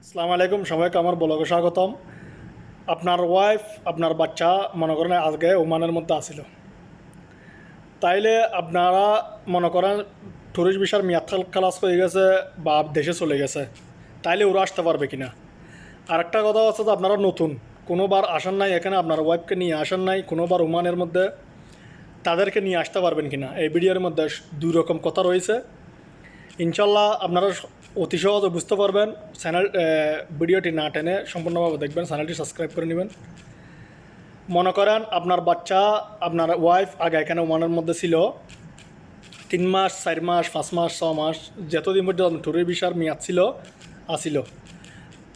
আসসালামু আলাইকুম, সবাইকে আমার ব্লগে স্বাগতম। আপনার ওয়াইফ আপনার বাচ্চা মনে করেন আজকে ওমানের মধ্যে আসিল, তাইলে আপনারা মনে করেন ট্যুরিস্ট ভিসার মেয়াদ খালাস হয়ে গেছে বা দেশে চলে গেছে, তাইলে ওরা আসতে পারবে কিনা। আরেকটা কথা হচ্ছে যে আপনারা নতুন কোনোবার আসেন নাই, এখানে আপনার ওয়াইফকে নিয়ে আসেন নাই কোনোবার ওমানের মধ্যে, তাদেরকে নিয়ে আসতে পারবেন কিনা। এই ভিডিওর মধ্যে দুই রকম কথা রয়েছে। ইনশাল্লাহ আপনারা অতি সহজে বুঝতে পারবেন। চ্যানেল ভিডিওটি না টেনে সম্পূর্ণভাবে দেখবেন, চ্যানেলটি সাবস্ক্রাইব করে নেবেন। মনে করেন আপনার বাচ্চা আপনার ওয়াইফ আগে এখানে ওমানের মধ্যে ছিল 3 মাস 4 মাস 5 মাস 6 মাস, যতদিন পর্যন্ত ট্যুরিস্ট ভিসার মেয়াদ ছিল আসিল,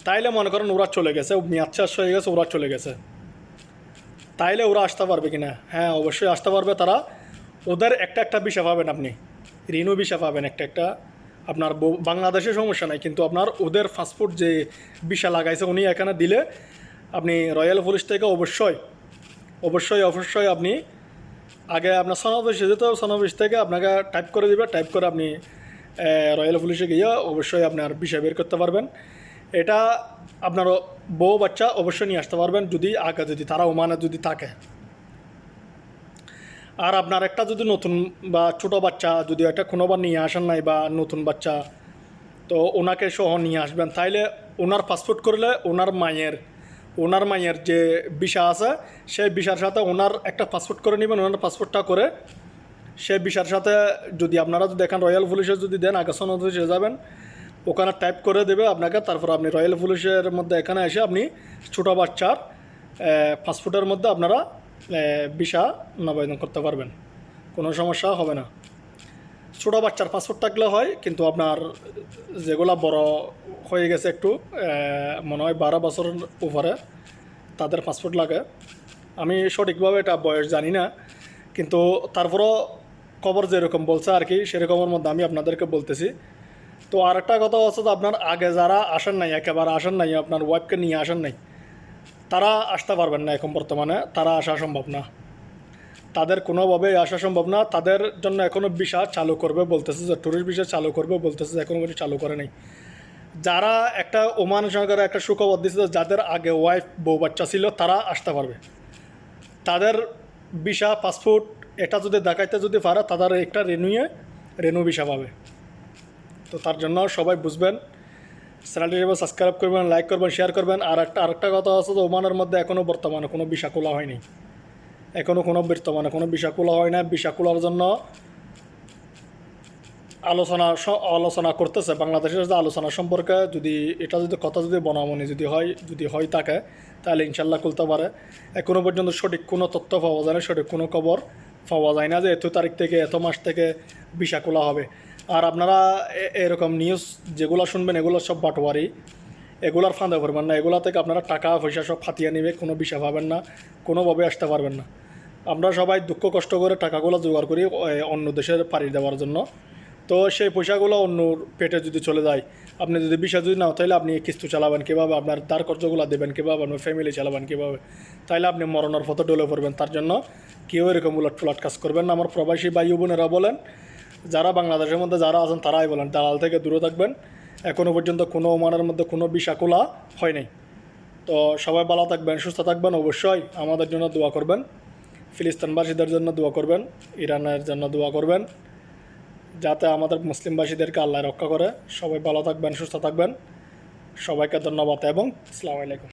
তাইলে মনে করেন ওরা চলে গেছে, মেয়াদ শেষ হয়ে গেছে, ওরা চলে গেছে, তাইলে ওরা আসতে পারবে কিনা? হ্যাঁ, অবশ্যই আসতে পারবে তারা। ওদের একটা একটা ভিসা পাবেন, আপনি রিনিউ ভিসা পাবেন একটা একটা। আপনার বাংলাদেশের সমস্যা নাই, কিন্তু আপনার ওদের পাসপোর্ট যে ভিসা লাগাইছে উনি এখানে দিলে আপনি রয়্যাল পুলিশ থেকে অবশ্যই অবশ্যই অবশ্যই আপনি আগে আপনার সনদ অফিসে যেতে হবে, সনদ অফিস থেকে আপনাকে টাইপ করে দিবে, টাইপ করে আপনি রয়্যাল পুলিশে গিয়ে অবশ্যই আপনার ভিসা বের করতে পারবেন। এটা আপনার বউ বাচ্চা অবশ্যই নিয়ে আসতে পারবেন, যদি আগে যদি তারা ওমানে যদি থাকে। আর আপনার একটা যদি নতুন বা ছোটো বাচ্চা যদি একটা কোনোবার নিয়ে আসেন নাই বা নতুন বাচ্চা, তো ওনাকে সহ নিয়ে আসবেন। তাইলে ওনার পাসপোর্ট করলে ওনার মায়ের যে ভিসা আছে সেই ভিসার সাথে ওনার একটা পাসপোর্ট করে নেবেন। ওনার পাসপোর্টটা করে সেই ভিসার সাথে যদি আপনারা যদি দেখেন রয়্যাল পুলিশে যদি দেন, আগে সনদ অফিসে যাবেন, ওখানে টাইপ করে দেবে আপনাকে। তারপর আপনি রয়্যাল পুলিশের মধ্যে এখানে এসে আপনি ছোটো বাচ্চার পাসপোর্টের মধ্যে আপনারা ভিসা আবেদন করতে পারবেন, কোনো সমস্যা হবে না। ছোটো বাচ্চার পাসপোর্ট থাকলে হয়, কিন্তু আপনার যেগুলো বড় হয়ে গেছে একটু মনে হয় 12 বছরের উপরে, তাদের পাসপোর্ট লাগে। আমি সঠিকভাবে এটা বয়স জানি না, কিন্তু তারপরও খবর যেরকম বলছে আর কি, সেরকমের মধ্যে আমি আপনাদেরকে বলতেছি। তো আর একটা কথা হচ্ছে যে আপনার আগে যারা আসেন নাই, একেবারে আসেন নাই, আপনার ওয়াইফকে নিয়ে আসেন নাই, তারা আসতে পারবেন না। এখন বর্তমানে তারা আসা সম্ভব না, তাদের কোনোভাবেই আসা সম্ভব না। তাদের জন্য এখনও ভিসা চালু করবে বলতেছে, যে ট্যুরিস্ট ভিসা চালু করবে বলতেছে, এখনও কিছু চালু করে নেই। যারা একটা ওমান সরকারের একটা সুখবর দিচ্ছে, যাদের আগে ওয়াইফ বউ বাচ্চা ছিল তারা আসতে পারবে। তাদের ভিসা পাসপোর্ট এটা যদি দেখাইতে যদি পারে, তাদের একটা রেনু ভিসা পাবে। তো তার জন্য সবাই বুঝবেন, চ্যানেলটি সাবস্ক্রাইব করবেন, লাইক করবেন, শেয়ার করবেন। আরেকটা কথা আছে যে ওমানের মধ্যে এখনও বর্তমানে কোনো ভিসা খোলা হয়নি, এখনও বর্তমানে কোনো ভিসা খোলা হয় না। ভিসা খোলার জন্য আলোচনা করতেছে বাংলাদেশের যে আলোচনা সম্পর্কে। যদি এটা যদি কথা যদি বনামনি যদি হয় থাকে, তাহলে ইনশাল্লাহ খুলতে পারে। এখনও পর্যন্ত সঠিক কোনো তথ্য পাওয়া যায় না, সঠিক কোনো খবর পাওয়া যায় না যে এত তারিখ থেকে এত মাস থেকে ভিসা খোলা হবে। আর আপনারা এরকম নিউজ যেগুলো শুনবেন এগুলো সব বাটোয়ারি, এগুলার ফাঁদে পড়বেন না। এগুলা থেকে আপনারা টাকা পয়সা সব ফাতিয়ে নেবে, কোনো ভিসা পাবেন না, কোনোভাবে আসতে পারবেন না। আমরা সবাই দুঃখ কষ্ট করে টাকাগুলো জোগাড় করি অন্য দেশের পাড়ি দেওয়ার জন্য। তো সেই পয়সাগুলো অন্য পেটে যদি চলে যায়, আপনি যদি ভিসা যদি নাও, তাহলে আপনি কিস্তি চালাবেন কীভাবে, আপনার দার খরচগুলো দেবেন কীভাবে, আপনার ফ্যামিলি চালাবেন কীভাবে, তাইলে আপনি মরণের পথে ডলে পড়বেন। তার জন্য কেউ এরকম উলটফুলট কাজ করবেন না। আমার প্রবাসী ভাই বোনেরা বলেন, যারা বাংলাদেশের মধ্যে যারা আছেন তারাই বলেন, দালাল থেকে দূরে থাকবেন। এখনও পর্যন্ত কোনো ওমানের মধ্যে কোনো ভিসা খোলা হয় নাই। তো সবাই ভালো থাকবেন, সুস্থ থাকবেন। অবশ্যই আমাদের জন্য দোয়া করবেন, ফিলিস্তিনবাসীদের জন্য দোয়া করবেন, ইরানের জন্য দোয়া করবেন, যাতে আমাদের মুসলিমবাসীদেরকে আল্লাহ রক্ষা করে। সবাই ভালো থাকবেন, সুস্থ থাকবেন। সবাইকে ধন্যবাদ এবং আসসালামু আলাইকুম।